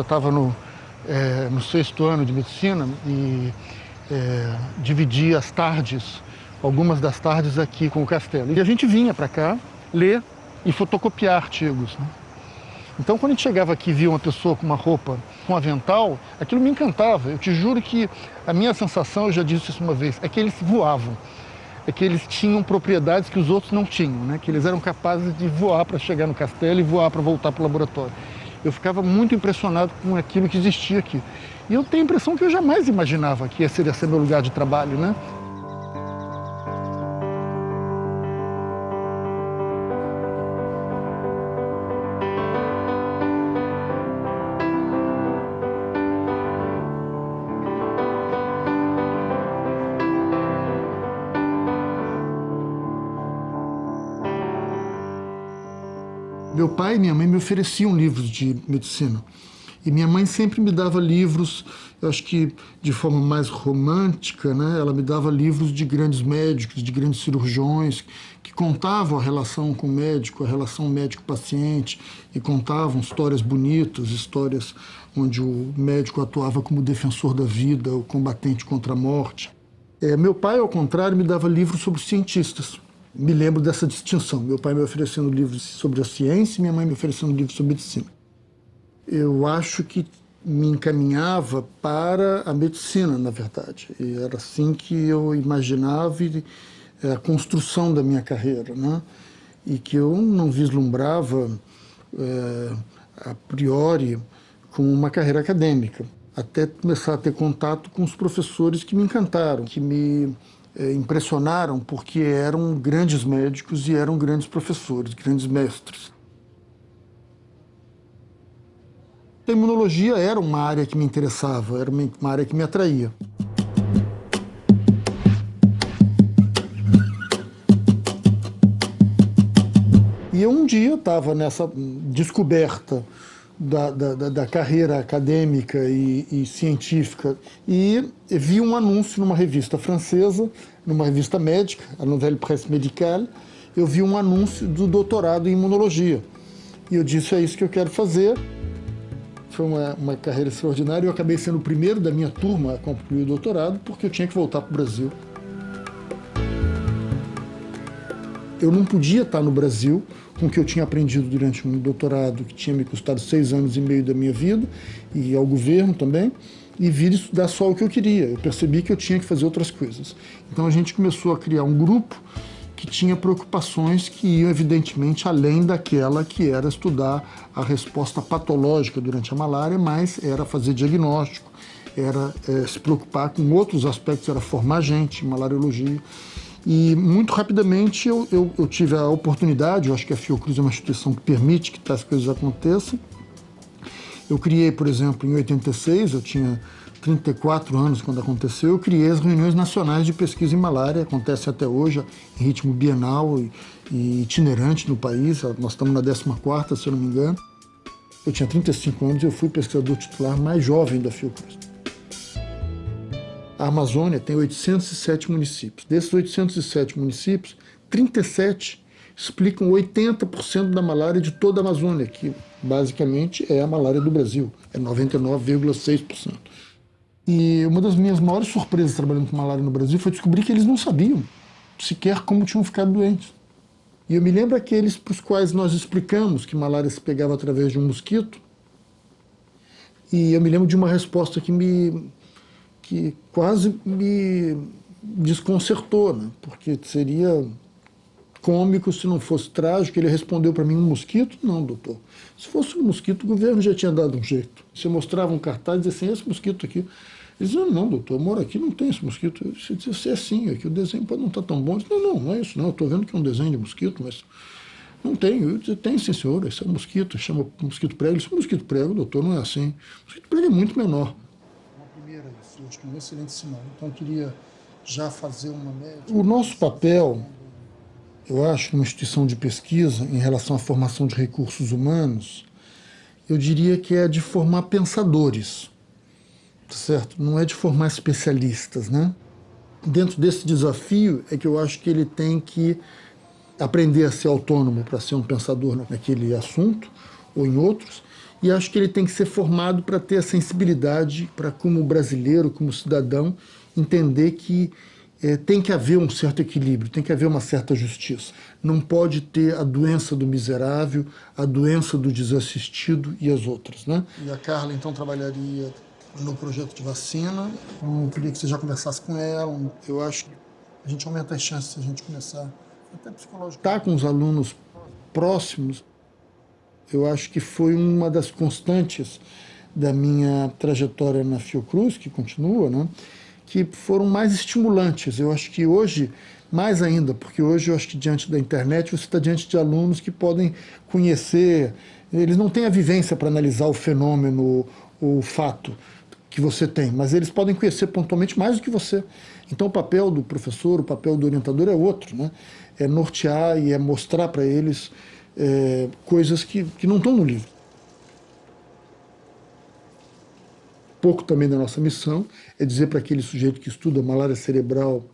estava no sexto ano de medicina e dividia as tardes, algumas das tardes aqui com o Castelo. E a gente vinha para cá ler e fotocopiar artigos, né? Então, quando a gente chegava aqui e via uma pessoa com uma roupa, com um avental, aquilo me encantava. Eu te juro que a minha sensação, eu já disse isso uma vez, é que eles voavam. É que eles tinham propriedades que os outros não tinham, né? Que eles eram capazes de voar para chegar no castelo e voar para voltar para o laboratório. Eu ficava muito impressionado com aquilo que existia aqui. E eu tenho a impressão que eu jamais imaginava que esse ia ser meu lugar de trabalho, né? Meu pai e minha mãe me ofereciam livros de medicina. E minha mãe sempre me dava livros, eu acho que de forma mais romântica, né? Ela me dava livros de grandes médicos, de grandes cirurgiões, que contavam a relação com o médico, a relação médico-paciente, e contavam histórias bonitas, histórias onde o médico atuava como defensor da vida, o combatente contra a morte. Meu pai, ao contrário, me dava livros sobre cientistas. Me lembro dessa distinção. Meu pai me oferecendo livros sobre a ciência e minha mãe me oferecendo livros sobre medicina. Eu acho que me encaminhava para a medicina, na verdade. E era assim que eu imaginava a construção da minha carreira, né? E que eu não vislumbrava, a priori, como uma carreira acadêmica. Até começar a ter contato com os professores que me encantaram, que me impressionaram porque eram grandes médicos e eram grandes professores, grandes mestres. A imunologia era uma área que me interessava, era uma área que me atraía. E eu um dia estava nessa descoberta da carreira acadêmica e científica e vi um anúncio numa revista francesa, numa revista médica, a Nouvelle Presse Médicale. Eu vi um anúncio do doutorado em imunologia. E eu disse, é isso que eu quero fazer. Foi uma carreira extraordinária. Eu acabei sendo o primeiro da minha turma a concluir o doutorado, porque eu tinha que voltar para o Brasil. Eu não podia estar no Brasil com o que eu tinha aprendido durante um doutorado, que tinha me custado 6 anos e meio da minha vida, e ao governo também, e vir estudar só o que eu queria. Eu percebi que eu tinha que fazer outras coisas. Então a gente começou a criar um grupo que tinha preocupações que iam, evidentemente, além daquela que era estudar a resposta patológica durante a malária, mas era fazer diagnóstico, era se preocupar com outros aspectos, era formar gente em malariologia. E muito rapidamente eu tive a oportunidade, eu acho que a Fiocruz é uma instituição que permite que tais coisas aconteçam. Eu criei, por exemplo, em 86, eu tinha 34 anos quando aconteceu, eu criei as reuniões nacionais de pesquisa em malária, acontecem até hoje em ritmo bienal e itinerante no país, nós estamos na 14ª, se eu não me engano. Eu tinha 35 anos e eu fui pesquisador titular mais jovem da Fiocruz. A Amazônia tem 807 municípios. Desses 807 municípios, 37 explicam 80% da malária de toda a Amazônia, que basicamente é a malária do Brasil, é 99,6%. E uma das minhas maiores surpresas trabalhando com malária no Brasil foi descobrir que eles não sabiam sequer como tinham ficado doentes. E eu me lembro aqueles para os quais nós explicamos que malária se pegava através de um mosquito, e eu me lembro de uma resposta que quase me desconcertou, né? Porque seria cômico se não fosse trágico. Ele respondeu para mim, um mosquito? Não, doutor. Se fosse um mosquito, o governo já tinha dado um jeito. Você mostrava um cartaz e dizia assim, esse mosquito aqui. Ele dizia, não, doutor, eu moro aqui, não tem esse mosquito. Você disse, é sim, aqui o desenho pode não estar tão bom. Eu disse, não é isso, não. Eu estou vendo que é um desenho de mosquito, mas não tem. Eu disse, tem sim, senhor, esse é um mosquito, chama mosquito prego. Ele disse, mosquito prego, doutor, não é assim. O mosquito prego é muito menor. Eu acho que é um excelente sinal. Então, eu queria já fazer uma média. O nosso papel, eu acho, numa instituição de pesquisa, em relação à formação de recursos humanos, eu diria que é de formar pensadores, certo? Não é de formar especialistas, né? Dentro desse desafio é que eu acho que ele tem que aprender a ser autônomo para ser um pensador naquele assunto ou em outros, e acho que ele tem que ser formado para ter a sensibilidade, para como brasileiro, como cidadão, entender que tem que haver um certo equilíbrio, tem que haver uma certa justiça. Não pode ter a doença do miserável, a doença do desassistido e as outras, né? E a Carla, então, trabalharia no projeto de vacina. Eu queria que você já conversasse com ela. Eu acho que a gente aumenta as chances se a gente começar, até psicológico, tá com os alunos próximos. Eu acho que foi uma das constantes da minha trajetória na Fiocruz, que continua, né? Que foram mais estimulantes. Eu acho que hoje, mais ainda, porque hoje eu acho que diante da internet você está diante de alunos que podem conhecer, eles não têm a vivência para analisar o fenômeno, o fato que você tem, mas eles podem conhecer pontualmente mais do que você. Então o papel do professor, o papel do orientador é outro, né? É nortear e é mostrar para eles coisas que não estão no livro. Pouco também da nossa missão é dizer para aquele sujeito que estuda malária cerebral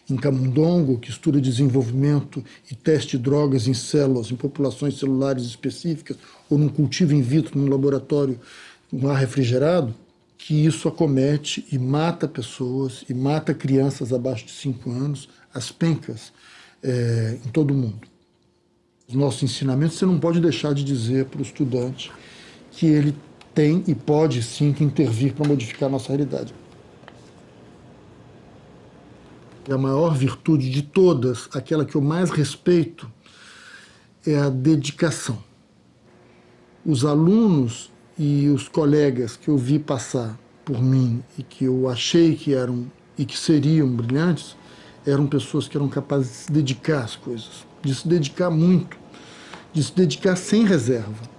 em camundongo, que estuda desenvolvimento e teste de drogas em células, em populações celulares específicas, ou num cultivo in vitro, num laboratório com ar refrigerado, que isso acomete e mata pessoas, e mata crianças abaixo de 5 anos, as pencas, em todo o mundo. Os nossos ensinamentos, você não pode deixar de dizer para o estudante que ele tem e pode sim que intervir para modificar a nossa realidade. E a maior virtude de todas, aquela que eu mais respeito, é a dedicação. Os alunos e os colegas que eu vi passar por mim e que eu achei que eram e que seriam brilhantes, eram pessoas que eram capazes de se dedicar às coisas, de se dedicar muito, de se dedicar sem reserva.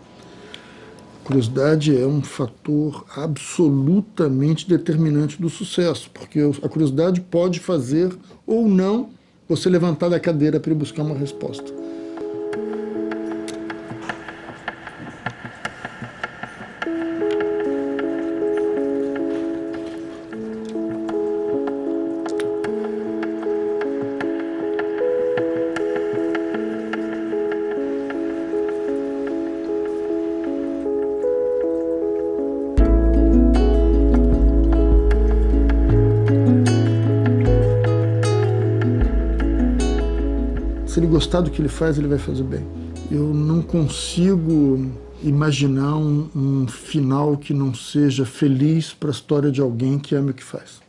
A curiosidade é um fator absolutamente determinante do sucesso, porque a curiosidade pode fazer ou não você levantar da cadeira para ir buscar uma resposta. Se ele gostar do que ele faz, ele vai fazer bem. Eu não consigo imaginar um final que não seja feliz para a história de alguém que ama o que faz.